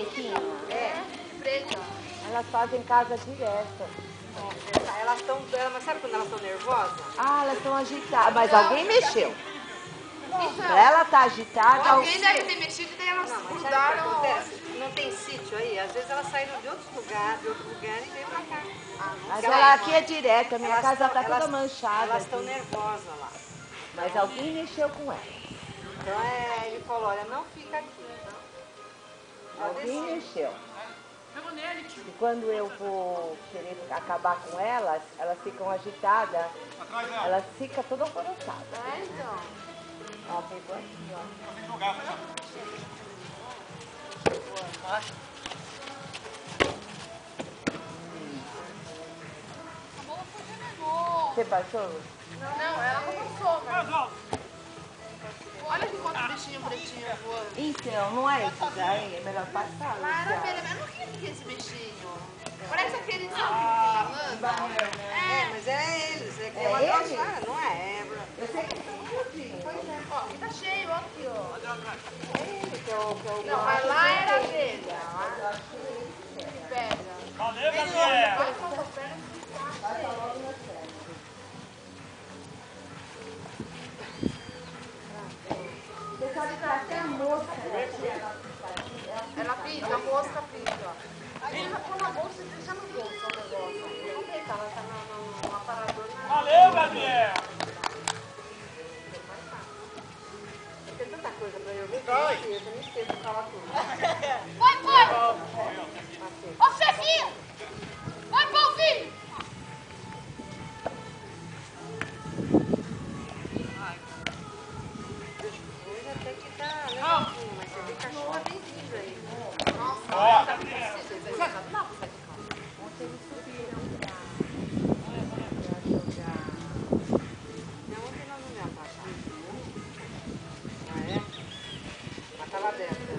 pretinha? É, preta. Elas fazem casa direto. Elas estão, mas sabe quando elas estão nervosas? Ah, elas estão agitadas. Mas alguém mexeu. Então, Pra ela tá agitada. alguém deve ter mexido e daí elas grudaram. Sabe o que acontece? Não tem sítio aí? Às vezes elas saíram de outro lugar e veio pra cá. Mas ela aqui é direto. A minha Elas casa tão- tá toda elas- manchada. Elas estão aqui. nervosas lá. Mas alguém mexeu com ela. Então ele falou, olha, não fica aqui. Já Alguém desci. mexeu. E quando eu vou querer acabar com elas, elas ficam agitadas. Elas ficam todas alvoroçadas. É, então. Ó, pegou aqui, ó. Você passou? Não, ela não passou, mas... Olha que quanto bichinho pretinho voando. Então, não é isso daí? É melhor passar. Lá era Luciana. velha, mas eu não vi o que é esse bichinho. Parece aquele, sabe, que tem malandro? É, mas é eles. É, É eles? não é? Eu sei que são gordinhos. Pois é. Ó, aqui tá cheio, ó, aqui, ó. É ele que é o Não, mas lá era abelha. Eu acho que ele Pega. Valeu, Gabriel! Vai com a perna. passa logo na frente. Você sabe que até a mosca, né? Ela pinta, a mosca pinta, ó. Aí ela põe na bolsa e deixa no bolso o negócio. Não tem, ela tá no aparador. Valeu, Gabriel! Tem tanta coisa pra eu ver que eu nem esqueço de falar tudo. Vai! Ô, chefinho! Vai, Paulinho! Hoje até que tá legalzinho, mas você vê que a chuva vem vindo aí. Nossa, Ó, tá muito pesado. Não dá pra sair de casa. Ontem eles subiram pra jogar. Não, ontem nós não me abaixamos. Ah, é? Mas tava dentro.